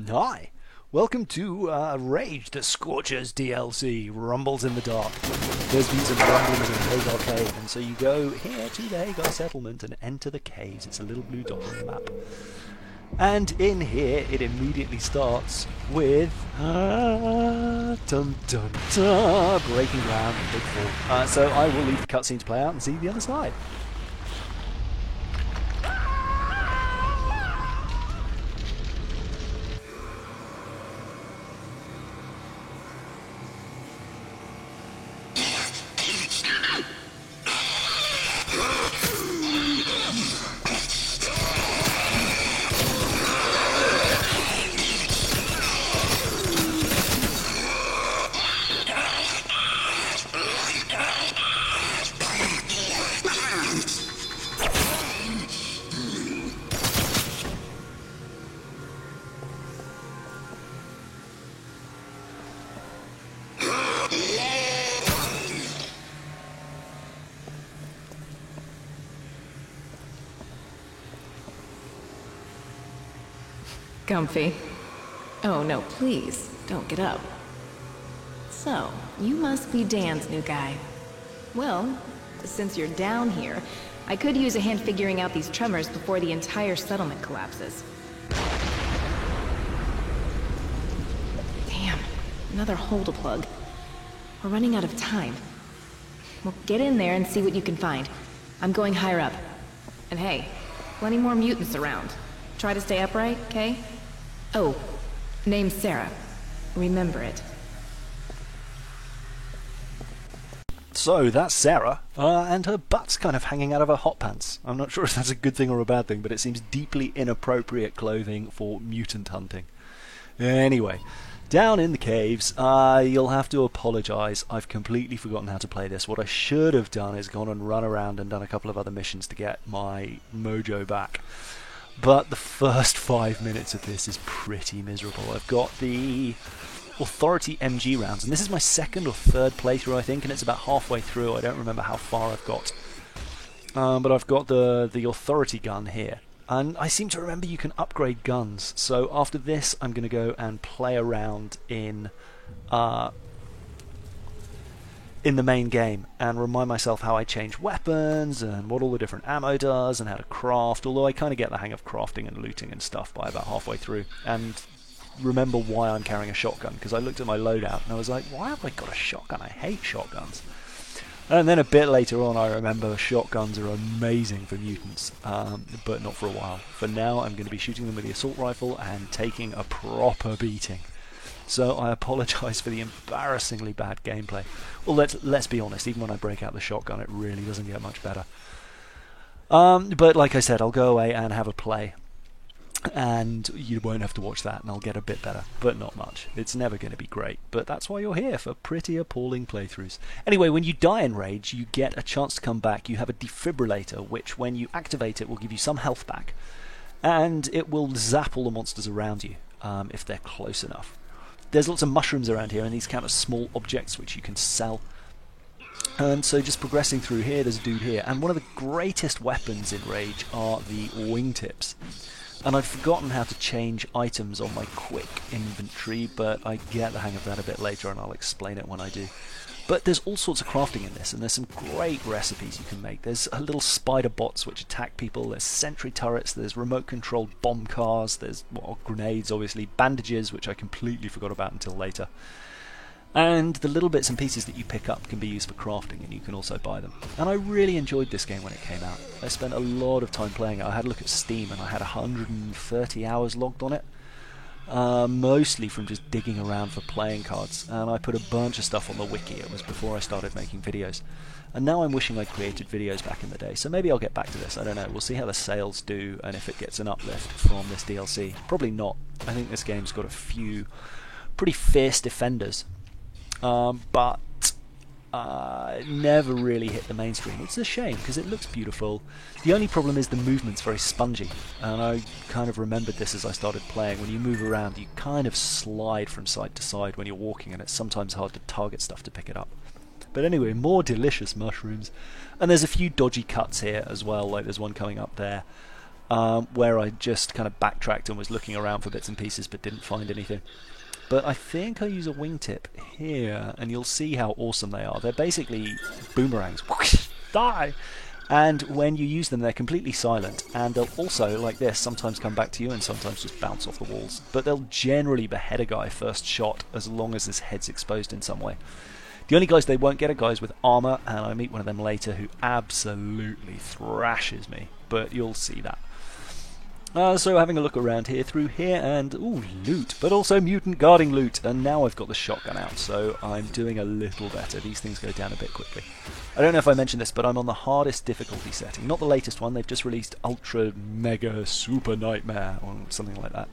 Hi, welcome to Rage the Scorchers DLC, Rumbles in the Dark. There's been some rumblings in Hagar Cave, and so you go here to the Hagar settlement and enter the caves. It's a little blue dot on the map. And in here, it immediately starts with dun dun dun, breaking ground and big fall. So I will leave the cutscene to play out and see the other side. Comfy. Oh no, please, don't get up. So, you must be Dan's new guy. Well, since you're down here, I could use a hand figuring out these tremors before the entire settlement collapses. Damn, another hole to plug. We're running out of time. Well, get in there and see what you can find. I'm going higher up. And hey, plenty more mutants around. Try to stay upright, okay? Oh, name's Sarah. Remember it. So that's Sarah, and her butt's kind of hanging out of her hot pants. I'm not sure if that's a good thing or a bad thing, but it seems deeply inappropriate clothing for mutant hunting. Anyway, down in the caves, you'll have to apologise. I've completely forgotten how to play this. What I should have done is gone and run around and done a couple of other missions to get my mojo back. But the first 5 minutes of this is pretty miserable. I've got the Authority MG rounds, and this is my second or third playthrough, I think, and it's about halfway through. I don't remember how far I've got. But I've got the Authority gun here. And I seem to remember you can upgrade guns. So after this, I'm going to go and play around in the main game and remind myself how I change weapons and what all the different ammo does and how to craft, although I kind of get the hang of crafting and looting and stuff by about halfway through, and remember why I'm carrying a shotgun, because I looked at my loadout and I was like, why have I got a shotgun? I hate shotguns. And then a bit later on I remember shotguns are amazing for mutants, but not for a while. For now I'm going to be shooting them with the assault rifle and taking a proper beating. So I apologise for the embarrassingly bad gameplay. Well, let's be honest, even when I break out the shotgun, it really doesn't get much better. But like I said, I'll go away and have a play. And you won't have to watch that, and I'll get a bit better, but not much. It's never going to be great, but that's why you're here, for pretty appalling playthroughs. Anyway, when you die in Rage, you get a chance to come back. You have a defibrillator, which when you activate it will give you some health back. And it will zap all the monsters around you, if they're close enough. There's lots of mushrooms around here, and these count as small objects which you can sell. And so just progressing through here, there's a dude here. And one of the greatest weapons in Rage are the wingtips. And I've forgotten how to change items on my quick inventory, but I get the hang of that a bit later, and I'll explain it when I do. But there's all sorts of crafting in this, and there's some great recipes you can make. There's little spider bots which attack people, there's sentry turrets, there's remote-controlled bomb cars, there's grenades, obviously, bandages, which I completely forgot about until later. And the little bits and pieces that you pick up can be used for crafting, and you can also buy them. And I really enjoyed this game when it came out. I spent a lot of time playing it. I had a look at Steam, and I had 130 hours logged on it. Mostly from just digging around for playing cards, and I put a bunch of stuff on the wiki. It was before I started making videos, and now I'm wishing I'd created videos back in the day, so maybe I'll get back to this. I don't know, we'll see how the sales do and if it gets an uplift from this DLC. Probably not. I think this game's got a few pretty fierce defenders, but never really hit the mainstream. It's a shame, because it looks beautiful. The only problem is the movement's very spongy, and I kind of remembered this as I started playing. When you move around, you kind of slide from side to side when you're walking, and it's sometimes hard to target stuff to pick it up. But anyway, more delicious mushrooms. And there's a few dodgy cuts here as well, like there's one coming up there. where I just kind of backtracked and was looking around for bits and pieces but didn't find anything. But I think I use a wingtip here, and you'll see how awesome they are. They're basically boomerangs. Die! And when you use them, they're completely silent, and they'll also, like this, sometimes come back to you and sometimes just bounce off the walls. But they'll generally behead a guy first shot, as long as his head's exposed in some way. The only guys they won't get are guys with armour, and I meet one of them later who absolutely thrashes me, but you'll see that. So having a look around here, through here, and ooh, loot, but also mutant guarding loot, and now I've got the shotgun out, so I'm doing a little better. These things go down a bit quickly. I don't know if I mentioned this, but I'm on the hardest difficulty setting. Not the latest one, they've just released Ultra Mega Super Nightmare, or something like that.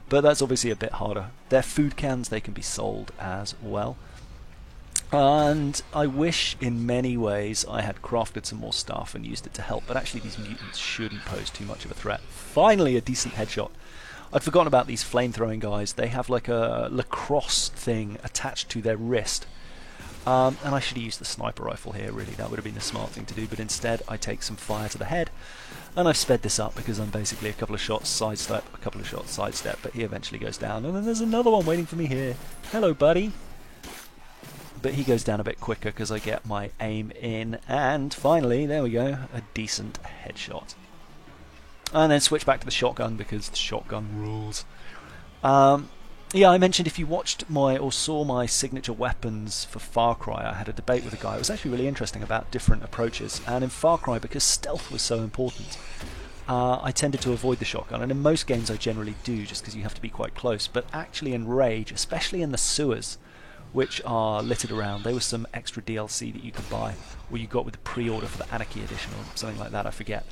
But that's obviously a bit harder. They're food cans, they can be sold as well. And I wish in many ways I had crafted some more stuff and used it to help, but actually these mutants shouldn't pose too much of a threat. Finally, a decent headshot. I'd forgotten about these flame-throwing guys. They have like a lacrosse thing attached to their wrist. And I should have used the sniper rifle here, really. That would have been the smart thing to do, but instead I take some fire to the head. And I've sped this up because I'm basically a couple of shots sidestep, but he eventually goes down. And then there's another one waiting for me here. Hello, buddy. But he goes down a bit quicker because I get my aim in, and finally, there we go, a decent headshot. And then switch back to the shotgun because the shotgun rules. Yeah, I mentioned if you watched or saw my signature weapons for Far Cry, I had a debate with a guy. It was actually really interesting about different approaches, and in Far Cry, because stealth was so important, I tended to avoid the shotgun, and in most games I generally do just because you have to be quite close, but actually in Rage, especially in the sewers, which are littered around. There was some extra DLC that you could buy, or you got with the pre-order for the Anarchy edition or something like that, I forget.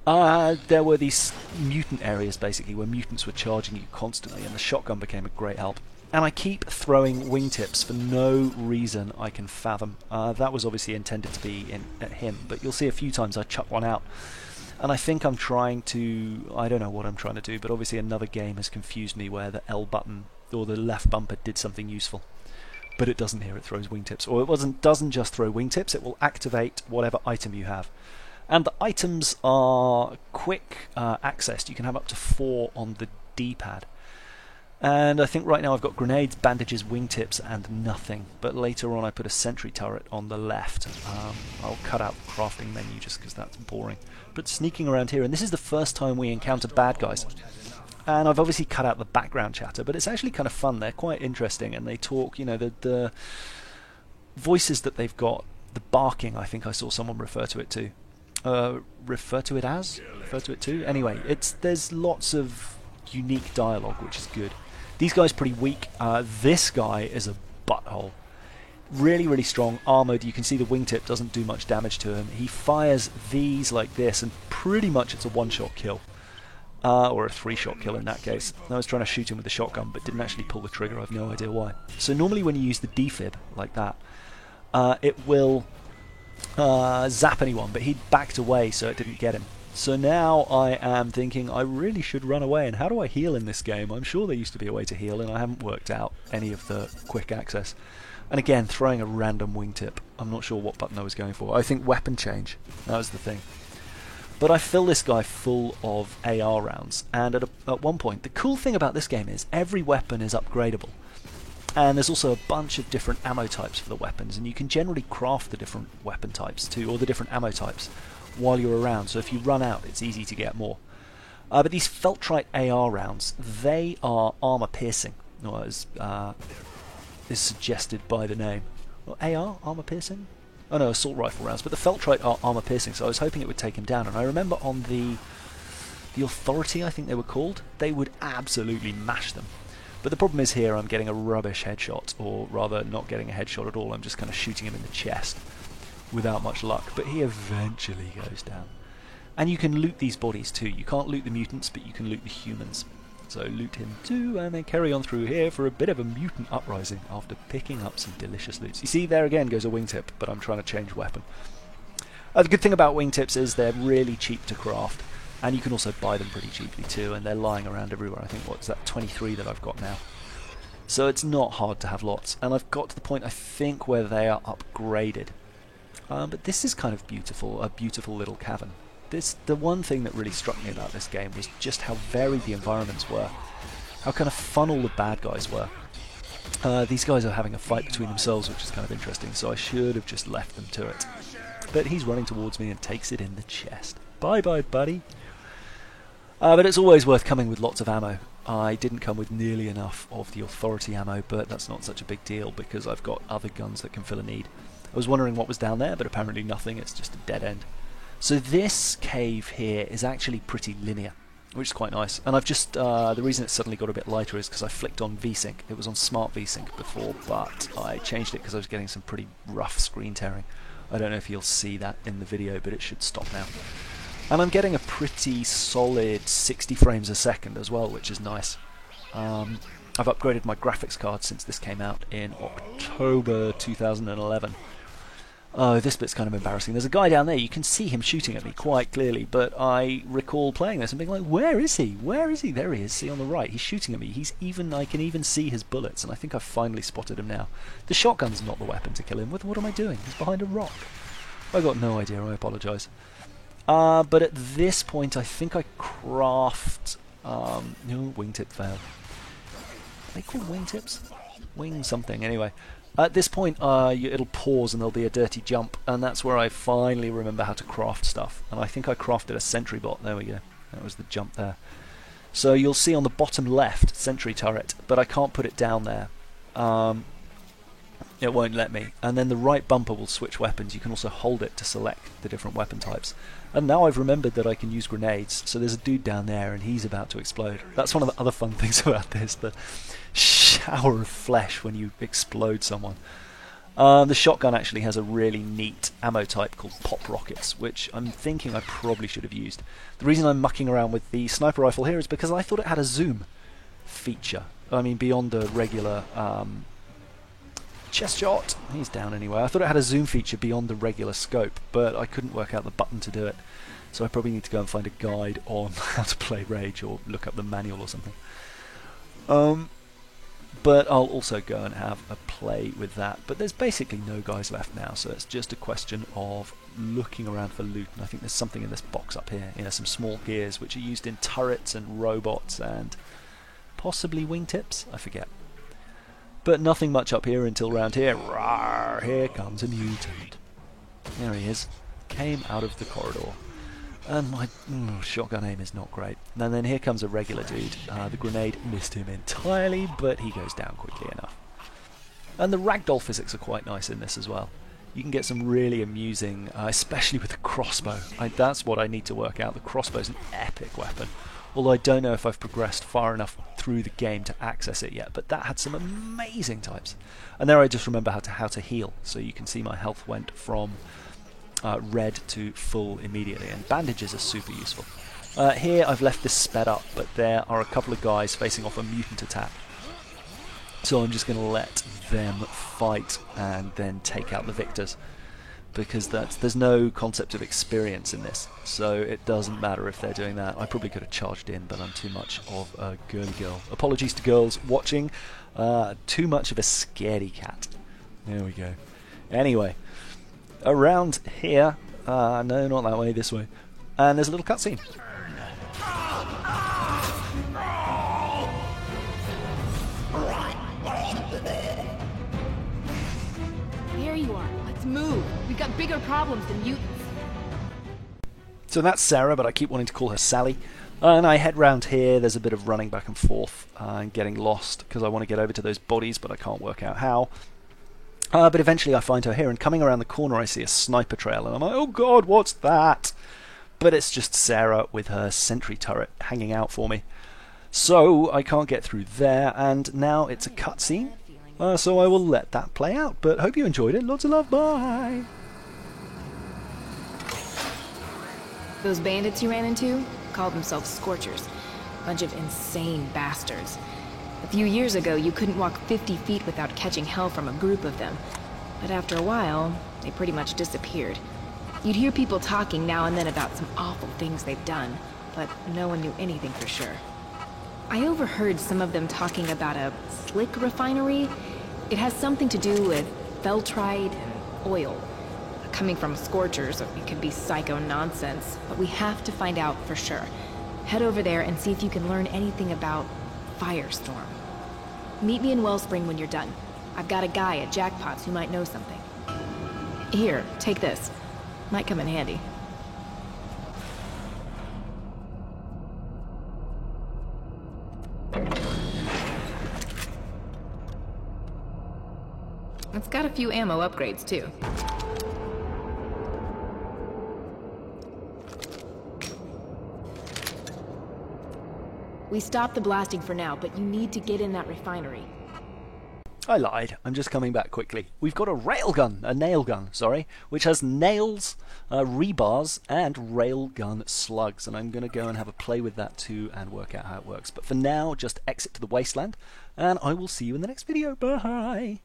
There were these mutant areas, basically, where mutants were charging you constantly, and the shotgun became a great help. And I keep throwing wingtips for no reason I can fathom. That was obviously intended to be at him, but you'll see a few times I chuck one out. And I think I'm trying to... I don't know what I'm trying to do, but obviously another game has confused me where the L button or the left bumper did something useful, but it doesn't here. It throws wingtips, or it doesn't just throw wingtips, it will activate whatever item you have. And the items are quick accessed. You can have up to 4 on the D-pad. And I think right now I've got grenades, bandages, wingtips, and nothing. But later on I put a sentry turret on the left. I'll cut out the crafting menu just because that's boring. But sneaking around here, and this is the first time we encounter bad guys. And I've obviously cut out the background chatter, but it's actually kind of fun. They're quite interesting, and they talk, you know, the voices that they've got, the barking, I think I saw someone refer to it to. Refer to it to? Anyway, there's lots of unique dialogue, which is good. These guys are pretty weak. This guy is a butthole. Really, really strong, armoured. You can see the wingtip doesn't do much damage to him. He fires these like this, and pretty much it's a one-shot kill. Or a 3-shot kill in that case. I was trying to shoot him with the shotgun, but didn't actually pull the trigger. I have no idea why. So normally when you use the defib like that, it will zap anyone, but he backed away so it didn't get him. So now I am thinking I really should run away, and how do I heal in this game? I'm sure there used to be a way to heal, and I haven't worked out any of the quick access. And again, throwing a random wingtip. I'm not sure what button I was going for. I think weapon change. That was the thing. But I fill this guy full of AR rounds, and at one point, the cool thing about this game is every weapon is upgradable. And there's also a bunch of different ammo types for the weapons, and you can generally craft the different weapon types too, or the different ammo types, while you're around, so if you run out, it's easy to get more. But these Feltrite AR rounds, they are armor-piercing, or as is suggested by the name. Well, AR? Armor-piercing? Oh no, assault rifle rounds, but the Feltrite are armor-piercing, so I was hoping it would take him down, and I remember on the Authority, I think they were called, they would absolutely mash them. But the problem is here I'm getting a rubbish headshot, or rather not getting a headshot at all, I'm just kind of shooting him in the chest without much luck, but he eventually goes down. And you can loot these bodies too. You can't loot the mutants, but you can loot the humans. So loot him too, and then carry on through here for a bit of a mutant uprising after picking up some delicious loot. You see, there again goes a wingtip, but I'm trying to change weapon. The good thing about wingtips is they're really cheap to craft, and you can also buy them pretty cheaply too, and they're lying around everywhere. I think, what's that, 23 that I've got now. So it's not hard to have lots, and I've got to the point, I think, where they are upgraded. But this is kind of beautiful, a beautiful little cavern. The one thing that really struck me about this game was just how varied the environments were, how kind of fun all the bad guys were. These guys are having a fight between themselves, which is kind of interesting, so I should have just left them to it. But he's running towards me and takes it in the chest. Bye-bye, buddy. But it's always worth coming with lots of ammo. I didn't come with nearly enough of the Authority ammo, but that's not such a big deal because I've got other guns that can fill a need. I was wondering what was down there, but apparently nothing, it's just a dead end. So this cave here is actually pretty linear, which is quite nice. And I've just, the reason it's suddenly got a bit lighter is because I flicked on VSync. It was on Smart VSync before, but I changed it because I was getting some pretty rough screen tearing. I don't know if you'll see that in the video, but it should stop now. And I'm getting a pretty solid 60 frames a second as well, which is nice. I've upgraded my graphics card since this came out in October 2011. Oh, this bit's kind of embarrassing. There's a guy down there, you can see him shooting at me quite clearly, but I recall playing this and being like, where is he? Where is he? There he is, see on the right. He's shooting at me. I can even see his bullets, and I think I've finally spotted him now. The shotgun's not the weapon to kill him with. What am I doing? He's behind a rock. I've got no idea, I apologise. But at this point, I think I craft... wingtip fail. Are they called wingtips? Wing something, anyway. At this point, it'll pause and there'll be a dirty jump, and that's where I finally remember how to craft stuff. And I think I crafted a sentry bot. There we go. That was the jump there. So you'll see on the bottom left, sentry turret, but I can't put it down there. It won't let me. And then the right bumper will switch weapons. You can also hold it to select the different weapon types. And now I've remembered that I can use grenades. So there's a dude down there and he's about to explode. That's one of the other fun things about this, the shower of flesh when you explode someone. The shotgun actually has a really neat ammo type called pop rockets, which I'm thinking I probably should have used. The reason I'm mucking around with the sniper rifle here is because I thought it had a zoom feature. I mean, beyond the regular chest shot. He's down anyway. I thought it had a zoom feature beyond the regular scope, but I couldn't work out the button to do it. So I probably need to go and find a guide on how to play Rage or look up the manual or something. But I'll also go and have a play with that. But there's basically no guys left now, so it's just a question of looking around for loot. And I think there's something in this box up here. You know, some small gears which are used in turrets and robots and possibly wingtips. I forget. But nothing much up here until round here. Rawr, here comes a mutant. There he is. Came out of the corridor. And my shotgun aim is not great. And then here comes a regular dude. The grenade missed him entirely, but he goes down quickly enough. And the ragdoll physics are quite nice in this as well. You can get some really amusing, especially with the crossbow. That's what I need to work out. The crossbow's an epic weapon. Although I don't know if I've progressed far enough through the game to access it yet, but that had some amazing types. And there I just remember how to heal, so you can see my health went from red to full immediately, and bandages are super useful. Here I've left this sped up, but there are a couple of guys facing off a mutant attack. So I'm just going to let them fight and then take out the victors. Because there's no concept of experience in this, so it doesn't matter if they're doing that. I probably could have charged in, but I'm too much of a girly girl. Apologies to girls watching. Too much of a scaredy cat. There we go. Anyway, around here, no, not that way, this way. And there's a little cutscene. There you are. Let's move. We've got bigger problems than mutants. So that's Sarah, but I keep wanting to call her Sally. And I head round here. There's a bit of running back and forth and getting lost because I want to get over to those bodies, but I can't work out how. But eventually I find her here, and coming around the corner I see a sniper trail, and I'm like, oh god, what's that? But it's just Sarah with her sentry turret hanging out for me. So I can't get through there, and now it's a cutscene. So I will let that play out, but hope you enjoyed it. Lots of love, bye! Those bandits you ran into called themselves Scorchers. Bunch of insane bastards. A few years ago, you couldn't walk 50 feet without catching hell from a group of them. But after a while, they pretty much disappeared. You'd hear people talking now and then about some awful things they've done, but no one knew anything for sure. I overheard some of them talking about a slick refinery. It has something to do with feltrite and oil. Coming from Scorchers, it could be psycho nonsense, but we have to find out for sure. Head over there and see if you can learn anything about Firestorm. Meet me in Wellspring when you're done. I've got a guy at Jackpots who might know something. Here, take this. Might come in handy. It's got a few ammo upgrades, too. We stopped the blasting for now, but you need to get in that refinery. I lied. I'm just coming back quickly. We've got a nail gun, which has nails, rebars, and railgun slugs, and I'm going to go and have a play with that too and work out how it works. But for now, just exit to the wasteland, and I will see you in the next video. Bye!